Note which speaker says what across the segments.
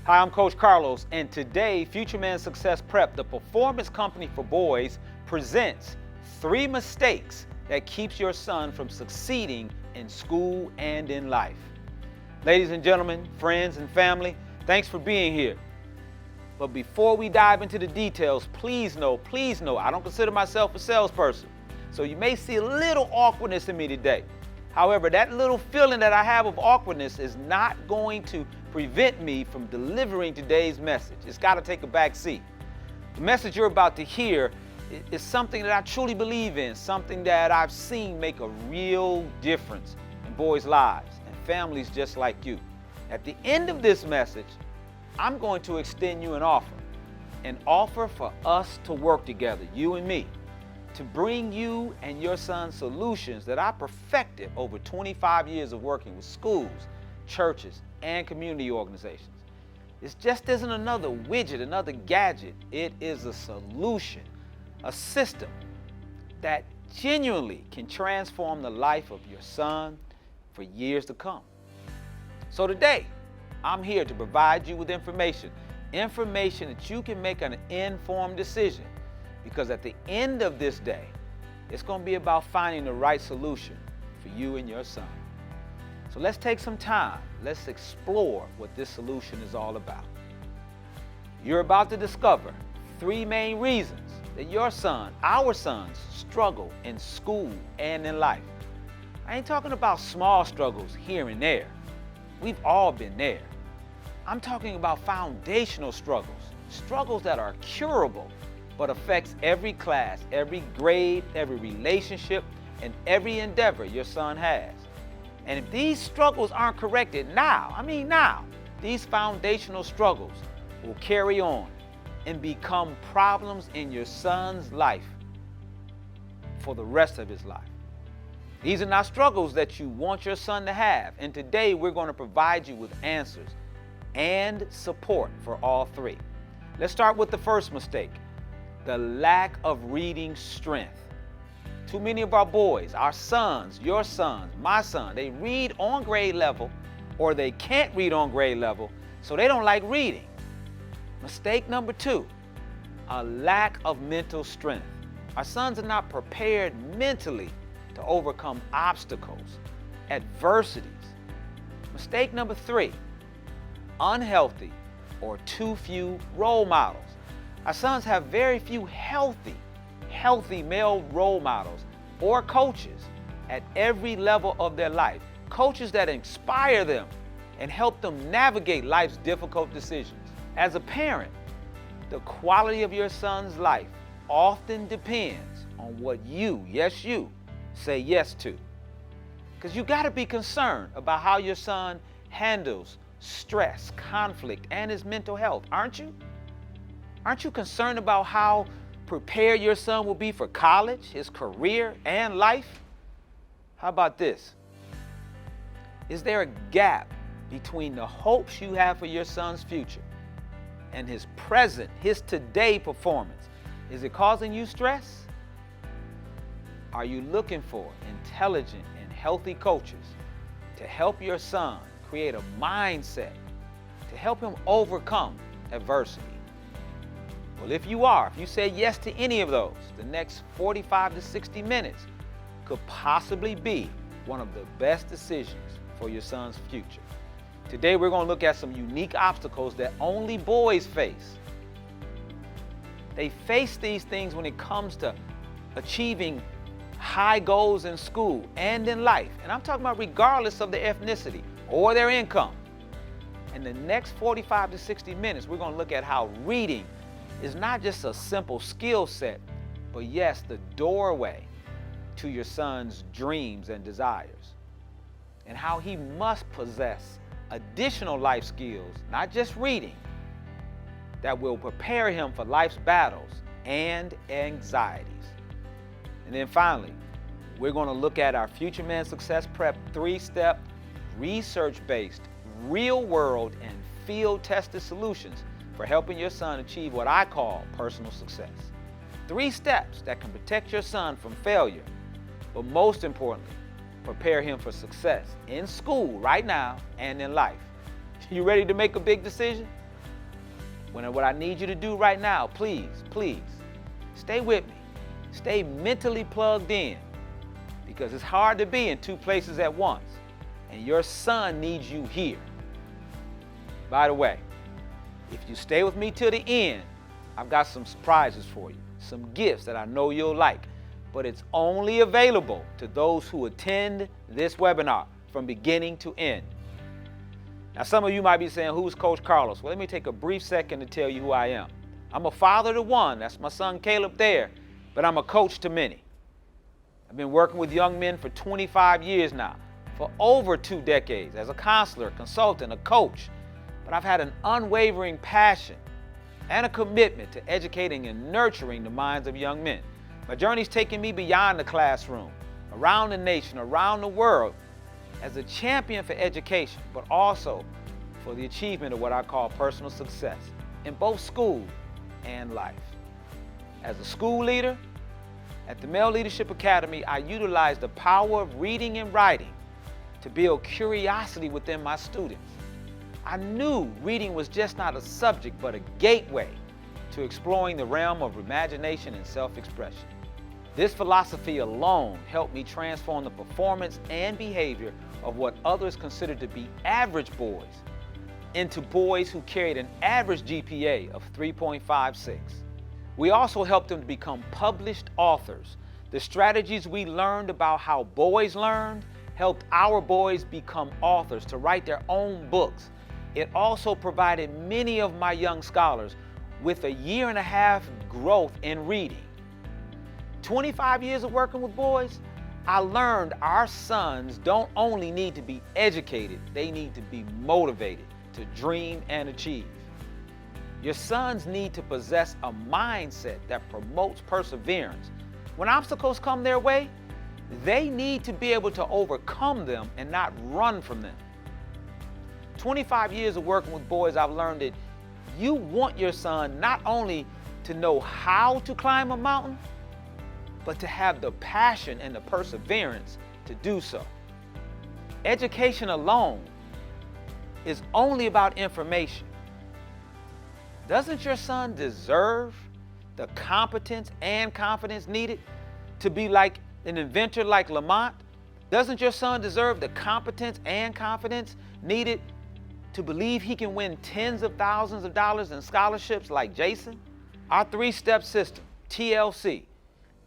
Speaker 1: Hi, I'm Coach Carlos, and today, Future Man Success Prep, the performance company for boys, presents 3 mistakes that keeps your son from succeeding in school and in life. Ladies and gentlemen, friends and family, thanks for being here. But before we dive into the details, please know, I don't consider myself a salesperson. So you may see a little awkwardness in me today. However, that little feeling that I have of awkwardness is not going to prevent me from delivering today's message. It's got to take a back seat. The message you're about to hear is something that I truly believe in, something that I've seen make a real difference in boys' lives and families just like you. At the end of this message, I'm going to extend you an offer for us to work together, you and me, to bring you and your son solutions that I perfected over 25 years of working with schools, churches, and community organizations. It just isn't another widget, another gadget. It is a solution, a system that genuinely can transform the life of your son for years to come. So today, I'm here to provide you with information that you can make an informed decision. Because at the end of this day, it's going to be about finding the right solution for you and your son. So let's take some time. Let's explore what this solution is all about. You're about to discover 3 main reasons that your son, our sons, struggle in school and in life. I ain't talking about small struggles here and there. We've all been there. I'm talking about foundational struggles that are curable, but affects every class, every grade, every relationship, and every endeavor your son has. And if these struggles aren't corrected now, these foundational struggles will carry on and become problems in your son's life for the rest of his life. These are not struggles that you want your son to have, and today we're going to provide you with answers and support for all 3. Let's start with the first mistake. The lack of reading strength. Too many of our boys, our sons, your sons, my son, they read on grade level or they can't read on grade level, so they don't like reading. Mistake number 2, a lack of mental strength. Our sons are not prepared mentally to overcome obstacles, adversities. Mistake number 3, unhealthy or too few role models. Our sons have very few healthy male role models or coaches at every level of their life. Coaches that inspire them and help them navigate life's difficult decisions. As a parent, the quality of your son's life often depends on what you say yes to. Because you gotta be concerned about how your son handles stress, conflict, and his mental health, aren't you? Aren't you concerned about how prepared your son will be for college, his career, and life? How about this? Is there a gap between the hopes you have for your son's future and his present, his today performance? Is it causing you stress? Are you looking for intelligent and healthy coaches to help your son create a mindset to help him overcome adversity? Well, if you say yes to any of those, the next 45 to 60 minutes could possibly be one of the best decisions for your son's future. Today, we're going to look at some unique obstacles that only boys face. They face these things when it comes to achieving high goals in school and in life. And I'm talking about regardless of their ethnicity or their income. In the next 45 to 60 minutes, we're going to look at how reading is not just a simple skill set, but yes, the doorway to your son's dreams and desires, and how he must possess additional life skills, not just reading, that will prepare him for life's battles and anxieties. And then finally, we're going to look at our Future Man Success Prep 3-step, research-based, real-world, and field-tested solutions for helping your son achieve what I call personal success. 3 steps that can protect your son from failure, but most importantly, prepare him for success in school right now and in life. You ready to make a big decision? What I need you to do right now, please, stay with me. Stay mentally plugged in, because it's hard to be in two places at once, and your son needs you here. By the way, if you stay with me till the end, I've got some surprises for you, some gifts that I know you'll like, but it's only available to those who attend this webinar from beginning to end. Now, some of you might be saying, who's Coach Carlos? Well, let me take a brief second to tell you who I am. I'm a father to one, that's my son Caleb there, but I'm a coach to many. I've been working with young men for 25 years now, for over 2 decades, as a counselor, consultant, a coach. But I've had an unwavering passion and a commitment to educating and nurturing the minds of young men. My journey's taken me beyond the classroom, around the nation, around the world, as a champion for education, but also for the achievement of what I call personal success in both school and life. As a school leader, at the Male Leadership Academy, I utilize the power of reading and writing to build curiosity within my students. I knew reading was just not a subject, but a gateway to exploring the realm of imagination and self-expression. This philosophy alone helped me transform the performance and behavior of what others considered to be average boys into boys who carried an average GPA of 3.56. We also helped them to become published authors. The strategies we learned about how boys learned helped our boys become authors, to write their own books. It also provided many of my young scholars with a 1.5 year growth in reading. 25 years of working with boys, I learned our sons don't only need to be educated, they need to be motivated to dream and achieve. Your sons need to possess a mindset that promotes perseverance. When obstacles come their way, they need to be able to overcome them and not run from them. 25 years of working with boys, I've learned that you want your son not only to know how to climb a mountain, but to have the passion and the perseverance to do so. Education alone is only about information. Doesn't your son deserve the competence and confidence needed to be like an inventor like Lamont? Doesn't your son deserve the competence and confidence needed to believe he can win tens of thousands of dollars in scholarships like Jason? Our 3-step system, TLC,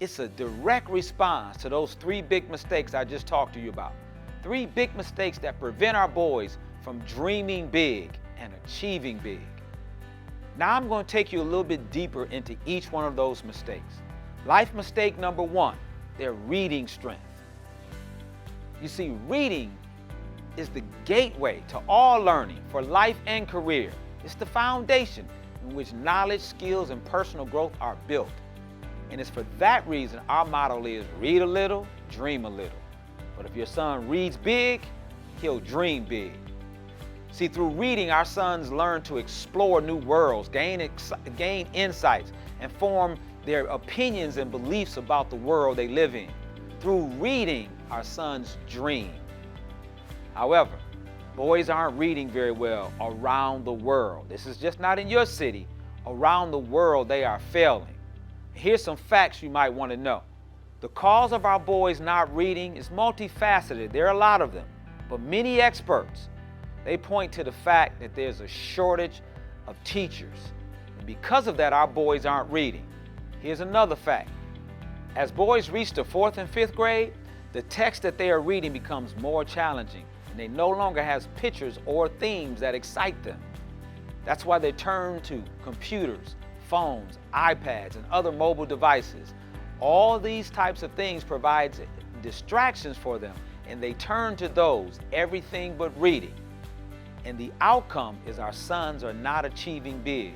Speaker 1: it's a direct response to those 3 big mistakes I just talked to you about. 3 big mistakes that prevent our boys from dreaming big and achieving big. Now I'm going to take you a little bit deeper into each one of those mistakes. Life mistake number 1, their reading strength. You see, reading is the gateway to all learning for life and career. It's the foundation in which knowledge, skills, and personal growth are built. And it's for that reason our motto is read a little, dream a little. But if your son reads big, he'll dream big. See, through reading, our sons learn to explore new worlds, gain insights, and form their opinions and beliefs about the world they live in. Through reading, our sons dream. However, boys aren't reading very well around the world. This is just not in your city. Around the world, they are failing. Here's some facts you might want to know. The cause of our boys not reading is multifaceted. There are a lot of them, but many experts, they point to the fact that there's a shortage of teachers. And because of that, our boys aren't reading. Here's another fact. As boys reach the 4th and 5th grade, the text that they are reading becomes more challenging, and they no longer have pictures or themes that excite them. That's why they turn to computers, phones, iPads, and other mobile devices. All these types of things provide distractions for them, and they turn to those, everything but reading. And the outcome is our sons are not achieving big.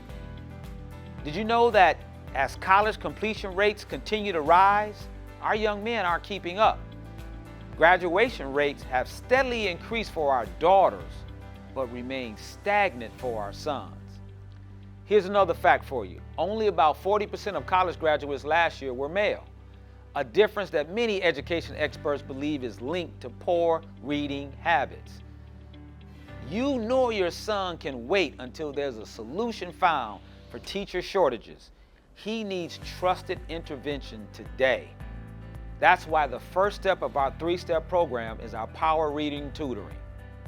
Speaker 1: Did you know that as college completion rates continue to rise, our young men aren't keeping up? Graduation rates have steadily increased for our daughters, but remain stagnant for our sons. Here's another fact for you. Only about 40% of college graduates last year were male, a difference that many education experts believe is linked to poor reading habits. You know your son can wait until there's a solution found for teacher shortages. He needs trusted intervention today. That's why the first step of our 3-step program is our Power Reading Tutoring.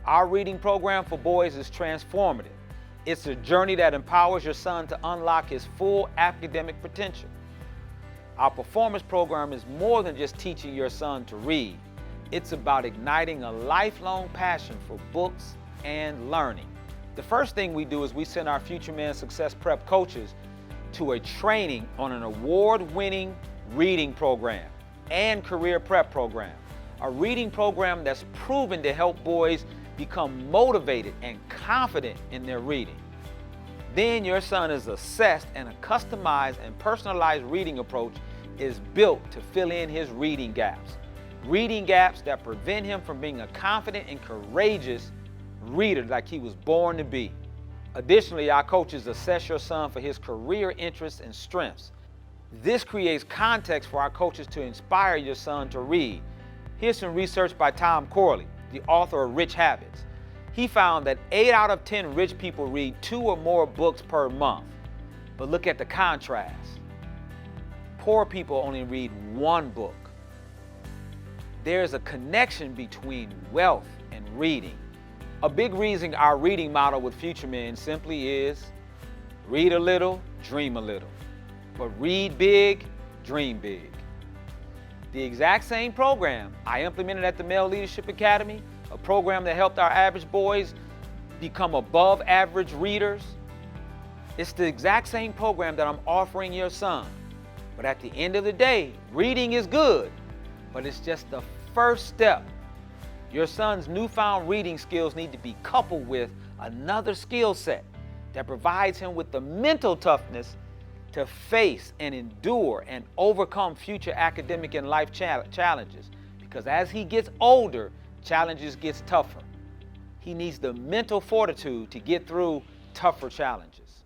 Speaker 1: Our reading program for boys is transformative. It's a journey that empowers your son to unlock his full academic potential. Our performance program is more than just teaching your son to read. It's about igniting a lifelong passion for books and learning. The first thing we do is we send our Future Man Success Prep coaches to a training on an award-winning reading program and career prep program. A reading program that's proven to help boys become motivated and confident in their reading. Then your son is assessed and a customized and personalized reading approach is built to fill in his reading gaps. Reading gaps that prevent him from being a confident and courageous reader like he was born to be. Additionally, our coaches assess your son for his career interests and strengths. This creates context for our coaches to inspire your son to read. Here's some research by Tom Corley, the author of Rich Habits. He found that 8 out of 10 rich people read 2 or more books per month. But look at the contrast. Poor people only read 1 book. There's a connection between wealth and reading. A big reason our reading model with Future Men simply is read a little, dream a little. But read big, dream big. The exact same program I implemented at the Male Leadership Academy, a program that helped our average boys become above average readers. It's the exact same program that I'm offering your son. But at the end of the day, reading is good, but it's just the first step. Your son's newfound reading skills need to be coupled with another skill set that provides him with the mental toughness to face and endure and overcome future academic and life challenges. Because as he gets older, challenges gets tougher. He needs the mental fortitude to get through tougher challenges.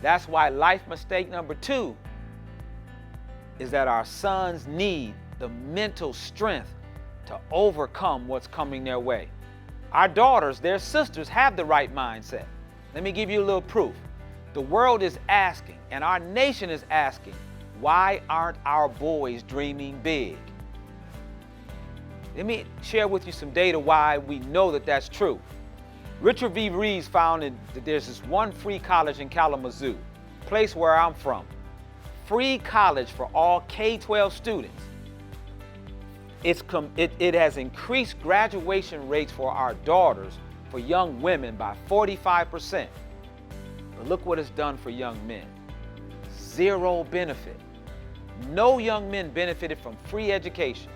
Speaker 1: That's why life mistake number 2 is that our sons need the mental strength to overcome what's coming their way. Our daughters, their sisters, have the right mindset. Let me give you a little proof. The world is asking, and our nation is asking, why aren't our boys dreaming big? Let me share with you some data why we know that that's true. Richard V. Reeves found that there's this one free college in Kalamazoo, place where I'm from. Free college for all K-12 students. It has increased graduation rates for our daughters, for young women, by 45%. But look what it's done for young men. 0 benefit. No young men benefited from free education,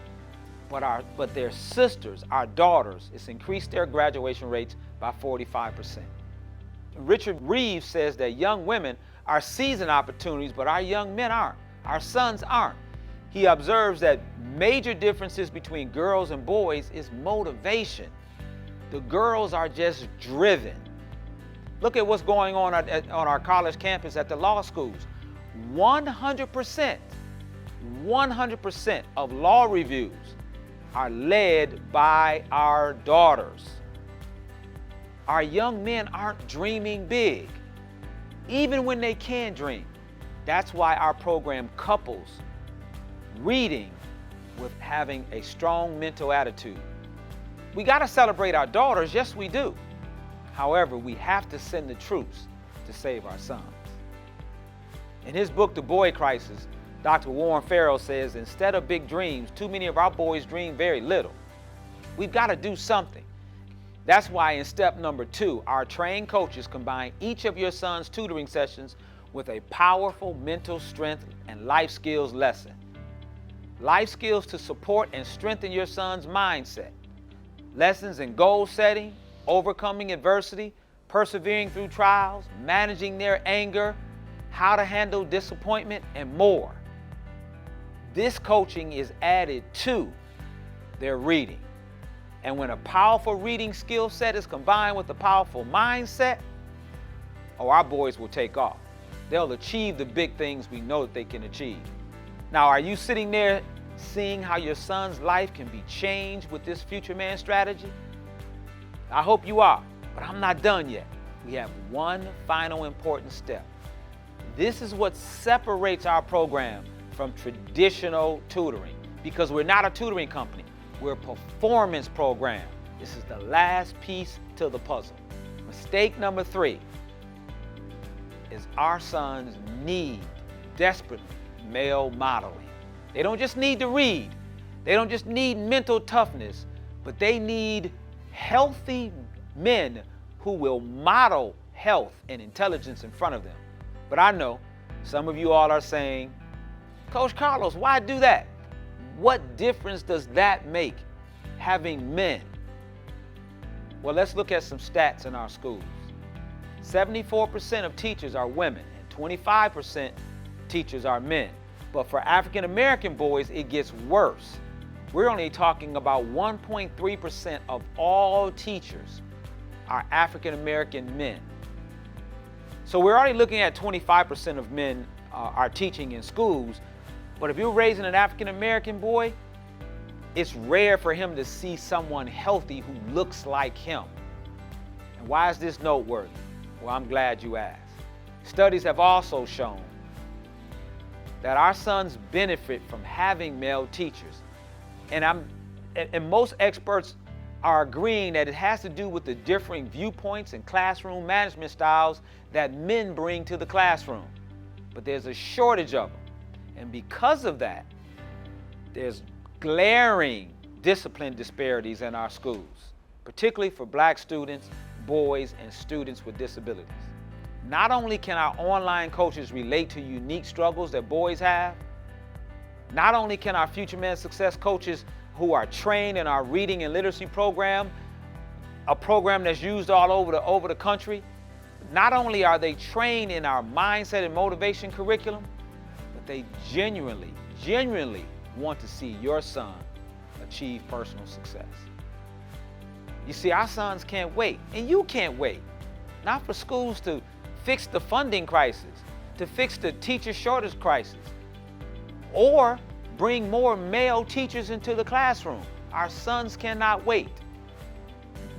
Speaker 1: but their sisters, our daughters, it's increased their graduation rates by 45%. Richard Reeves says that young women are seizing opportunities, but our young men aren't. Our sons aren't. He observes that major differences between girls and boys is motivation. The girls are just driven. Look at what's going on our college campus at the law schools. 100% of law reviews are led by our daughters. Our young men aren't dreaming big, even when they can dream. That's why our program couples reading with having a strong mental attitude. We got to celebrate our daughters, yes we do. However, we have to send the troops to save our sons. In his book, The Boy Crisis, Dr. Warren Farrell says, instead of big dreams, too many of our boys dream very little. We've got to do something. That's why in step number 2, our trained coaches combine each of your son's tutoring sessions with a powerful mental strength and life skills lesson. Life skills to support and strengthen your son's mindset. Lessons in goal setting, overcoming adversity, persevering through trials, managing their anger, how to handle disappointment, and more. This coaching is added to their reading. And when a powerful reading skill set is combined with a powerful mindset, our boys will take off. They'll achieve the big things we know that they can achieve. Now, are you sitting there seeing how your son's life can be changed with this Future Man strategy? I hope you are, but I'm not done yet. We have one final important step. This is what separates our program from traditional tutoring, because we're not a tutoring company. We're a performance program. This is the last piece to the puzzle. Mistake number 3 is our sons need desperately male modeling. They don't just need to read. They don't just need mental toughness, but they need healthy men who will model health and intelligence in front of them. But I know some of you all are saying, Coach Carlos, why do that? What difference does that make, having men? Well, let's look at some stats in our schools. 74% of teachers are women and 25% teachers are men. But for African American boys, it gets worse. We're only talking about 1.3% of all teachers are African American men. So we're already looking at 25% of men are teaching in schools, but if you're raising an African American boy, it's rare for him to see someone healthy who looks like him. And why is this noteworthy? Well, I'm glad you asked. Studies have also shown that our sons benefit from having male teachers. And most experts are agreeing that it has to do with the differing viewpoints and classroom management styles that men bring to the classroom. But there's a shortage of them. And because of that, there's glaring discipline disparities in our schools, particularly for black students, boys, and students with disabilities. Not only can our online coaches relate to unique struggles that boys have, not only can our Future Man Success coaches who are trained in our reading and literacy program, a program that's used all over the country, not only are they trained in our mindset and motivation curriculum, but they genuinely want to see your son achieve personal success. You see, our sons can't wait, and you can't wait. Not for schools to fix the funding crisis, to fix the teacher shortage crisis, or bring more male teachers into the classroom. Our sons cannot wait.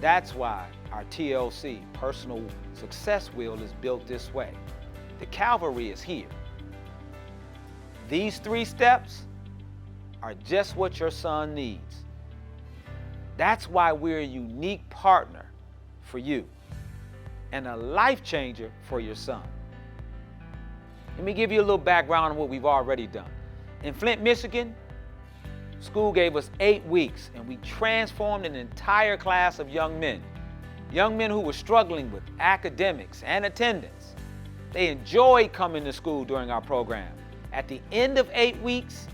Speaker 1: That's why our TLC, Personal Success Wheel, is built this way. The cavalry is here. These 3 steps are just what your son needs. That's why we're a unique partner for you and a life changer for your son. Let me give you a little background on what we've already done. In Flint, Michigan, school gave us 8 weeks and we transformed an entire class of young men who were struggling with academics and attendance. They enjoyed coming to school during our program. At the end of 8 weeks,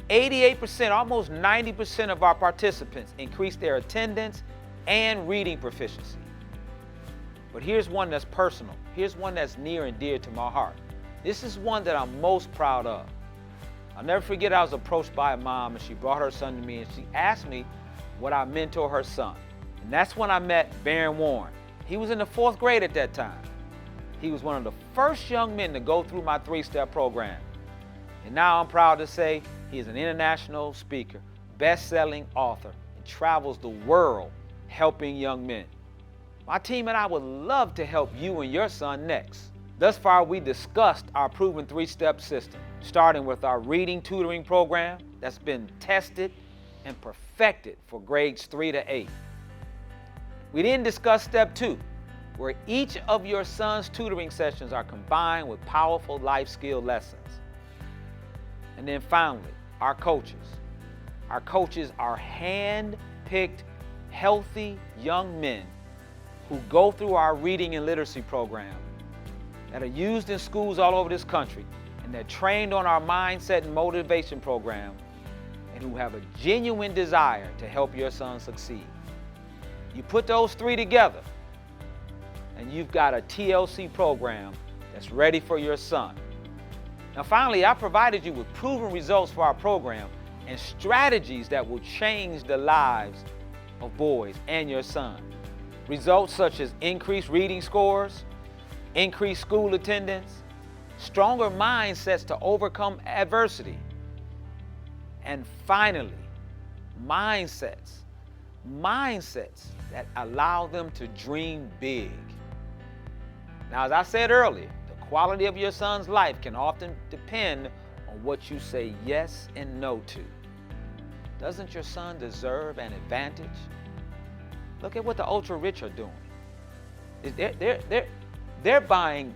Speaker 1: 88%, almost 90% of our participants increased their attendance and reading proficiency. But here's one that's personal. Here's one that's near and dear to my heart. This is one that I'm most proud of. I'll never forget, I was approached by a mom and she brought her son to me and she asked me would I mentor her son. And that's when I met Baron Warren. He was in the 4th grade at that time. He was one of the first young men to go through my 3-step program. And now I'm proud to say he is an international speaker, best-selling author, and travels the world helping young men. My team and I would love to help you and your son next. Thus far, we discussed our proven 3-step system, starting with our reading tutoring program that's been tested and perfected for grades 3 to 8. We then discussed step 2, where each of your son's tutoring sessions are combined with powerful life skill lessons. And then finally, our coaches. Our coaches are hand-picked, healthy young men who go through our reading and literacy program that are used in schools all over this country, and they're trained on our mindset and motivation program, and who have a genuine desire to help your son succeed. You put those 3 together, and you've got a TLC program that's ready for your son. Now finally, I provided you with proven results for our program and strategies that will change the lives of boys and your son. Results such as increased reading scores, increased school attendance, stronger mindsets to overcome adversity, and finally, mindsets that allow them to dream big. Now, as I said earlier, the quality of your son's life can often depend on what you say yes and no to. Doesn't your son deserve an advantage? Look at what the ultra rich are doing. They're buying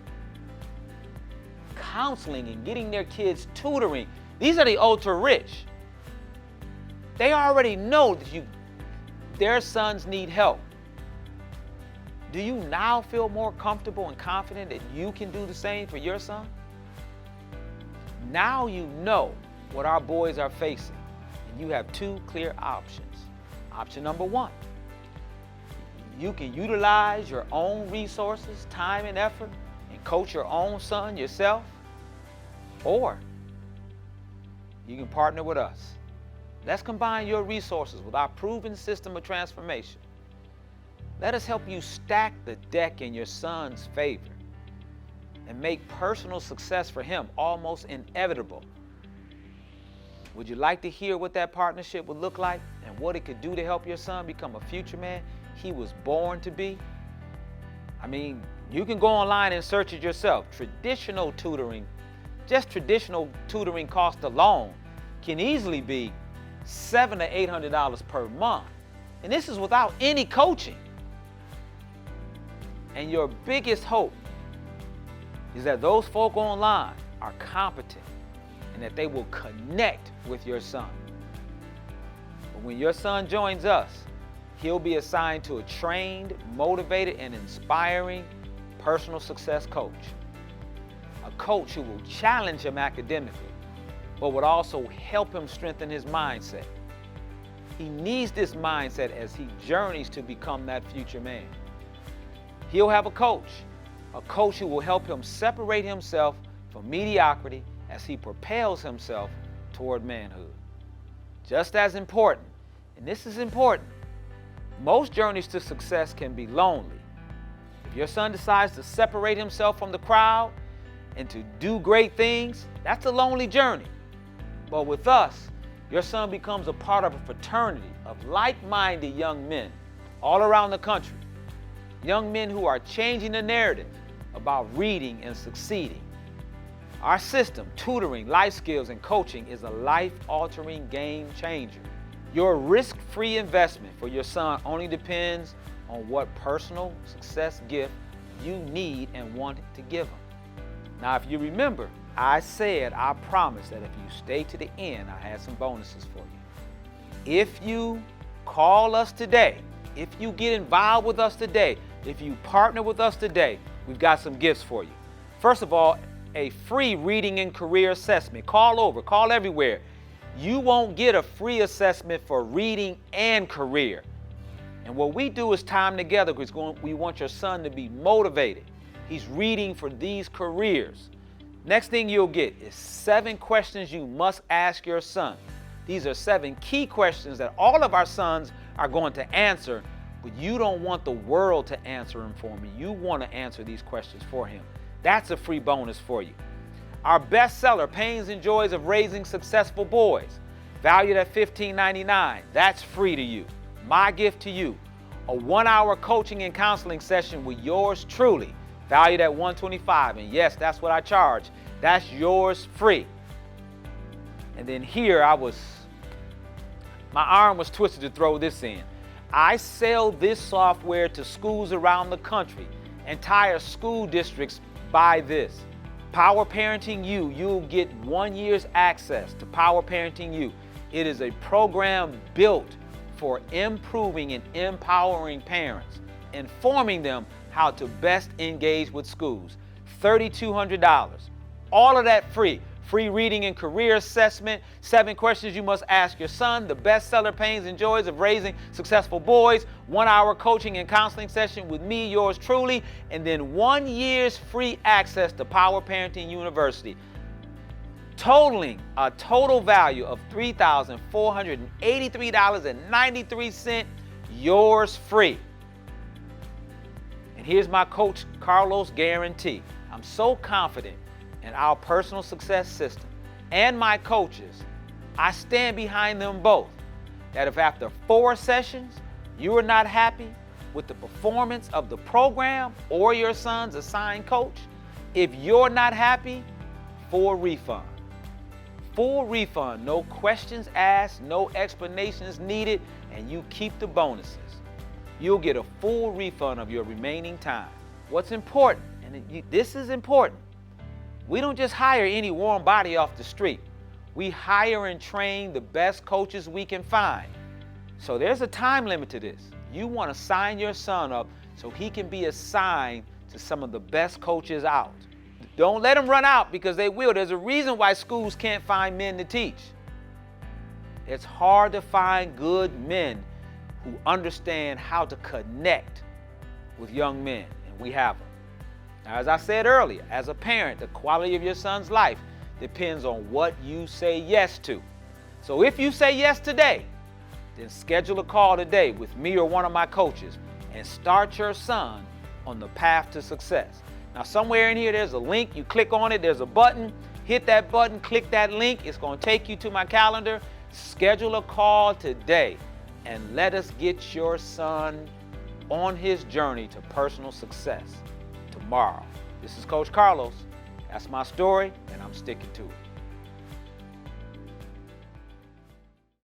Speaker 1: counseling and getting their kids tutoring. These are the ultra rich. They already know that their sons need help. Do you now feel more comfortable and confident that you can do the same for your son? Now you know what our boys are facing, and you have two clear options. Option number one, you can utilize your own resources, time and effort, and coach your own son yourself, or you can partner with us. Let's combine your resources with our proven system of transformation. Let us help you stack the deck in your son's favor and make personal success for him almost inevitable. Would you like to hear what that partnership would look like and what it could do to help your son become a future man he was born to be? I mean, you can go online and search it yourself. Traditional tutoring, just traditional tutoring cost alone can easily be $700 to $800 per month. And this is without any coaching. And your biggest hope is that those folk online are competent and that they will connect with your son. But when your son joins us, he'll be assigned to a trained, motivated, and inspiring personal success coach. A coach who will challenge him academically, but would also help him strengthen his mindset. He needs this mindset as he journeys to become that future man. He'll have a coach who will help him separate himself from mediocrity as he propels himself toward manhood. Just as important, and this is important, most journeys to success can be lonely. If your son decides to separate himself from the crowd and to do great things, that's a lonely journey. But with us, your son becomes a part of a fraternity of like-minded young men all around the country. Young men who are changing the narrative about reading and succeeding. Our system, tutoring, life skills, and coaching is a life-altering game changer. Your risk-free investment for your son only depends on what personal success gift you need and want to give him. Now, if you remember, I said I promised that if you stay to the end, I had some bonuses for you. If you call us today, if you get involved with us today, if you partner with us today, we've got some gifts for you. First of all, a free reading and career assessment. Call over, call everywhere. You won't get a free assessment for reading and career. And what we do is tie them together because we want your son to be motivated. He's reading for these careers. Next thing you'll get is 7 questions you must ask your son. These are 7 key questions that all of our sons are going to answer, but you don't want the world to answer them for me. You want to answer these questions for him. That's a free bonus for you. Our bestseller, Pains and Joys of Raising Successful Boys, valued at $15.99. That's free to you. My gift to you, a 1-hour coaching and counseling session with yours truly, valued at $125. And yes, that's what I charge. That's yours free. And then here my arm was twisted to throw this in. I sell this software to schools around the country. Entire school districts buy this. Power Parenting You, you'll get 1 year's access to Power Parenting You. It is a program built for improving and empowering parents, informing them how to best engage with schools. $3,200. All of that free. Free reading and career assessment, 7 questions you must ask your son, the bestseller, Pains and Joys of Raising Successful Boys, 1-hour coaching and counseling session with me, yours truly, and then 1 year's free access to Power Parenting University, totaling a total value of $3,483.93, yours free. And here's my Coach Carlos guarantee. I'm so confident in our personal success system and my coaches, I stand behind them both, that if after 4 sessions you are not happy, with the performance of the program or your son's assigned coach, if you're not happy, full refund. Full refund, no questions asked, no explanations needed, and you keep the bonuses. You'll get a full refund of your remaining time. What's important, and this is important, we don't just hire any warm body off the street. We hire and train the best coaches we can find. So there's a time limit to this. You want to sign your son up so he can be assigned to some of the best coaches out. Don't let them run out, because they will. There's a reason why schools can't find men to teach. It's hard to find good men who understand how to connect with young men, and we have them. Now, as I said earlier, as a parent, the quality of your son's life depends on what you say yes to. So if you say yes today, then schedule a call today with me or one of my coaches and start your son on the path to success. Now, somewhere in here, there's a link. You click on it. There's a button. Hit that button. Click that link. It's going to take you to my calendar. Schedule a call today and let us get your son on his journey to personal success tomorrow. This is Coach Carlos. That's my story, and I'm sticking to it.